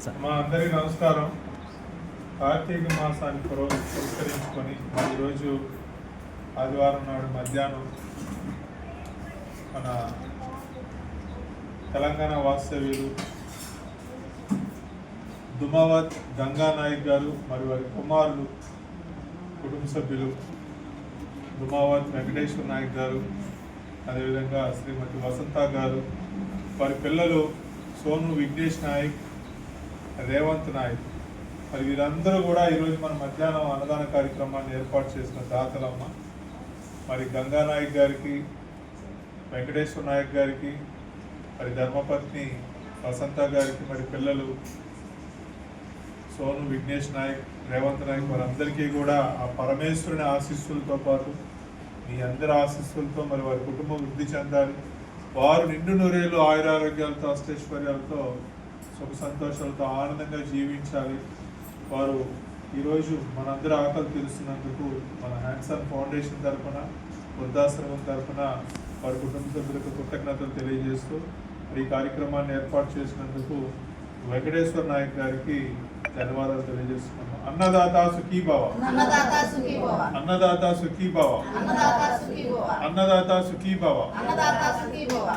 మా అందరికీ నమస్కారం. కార్తీక మాసాన్ని పురస్కరించుకొని ఈరోజు ఆదివారం నాడు మధ్యాహ్నం మన తెలంగాణ వాస్తవ్యులు దుమావత్ గంగానాయక్ గారు మరియు వారి కుమారులు కుటుంబ సభ్యులు దుమావత్ వెంకటేశ్వర నాయక్ గారు, అదేవిధంగా శ్రీమతి వసంత గారు, వారి పిల్లలు సోను విఘ్నేష్ నాయక్, రేవంత్ నాయక్, మరి వీరందరూ కూడా ఈరోజు మన మధ్యాహ్నం అన్నదాన కార్యక్రమాన్ని ఏర్పాటు చేసిన దాతలమ్మ. మరి గంగానాయక్ గారికి, వెంకటేశ్వర నాయక్ గారికి, మరి ధర్మపత్ని వసంత గారికి, మరి పిల్లలు సోను విఘ్నేష్ నాయక్, రేవంత్ నాయక్, వారందరికీ కూడా ఆ పరమేశ్వరుని ఆశీస్సులతో పాటు మీ అందరి ఆశీస్సులతో మరి వారి కుటుంబం వృద్ధి చెందాలి. వారు నిండు నూరేళ్ళు ఆయురారోగ్యాలతో అష్టైశ్వర్యాలతో సుఖ సంతోషాలతో ఆనందంగా జీవించాలి. వారు ఈరోజు మనందరి ఆకలి తీరుస్తున్నందుకు మన హ్యాండ్సన్ ఫౌండేషన్ తరఫున, వృద్ధాశ్రమం తరఫున వారి కుటుంబ సభ్యులకు కృతజ్ఞతలు తెలియజేస్తూ ఈ కార్యక్రమాన్ని ఏర్పాటు చేసినందుకు వెంకటేశ్వర నాయక్ గారికి ధన్యవాదాలు తెలియజేస్తున్నాము. అన్నదాత సుఖీ భవ, అన్నదాత సుఖీ భవ, అన్నదాత సుఖీ భవ, అన్నదాత సుఖీ భవ, అన్నదాత సుఖీ భవ. అన్నదాత సుఖీ భవ.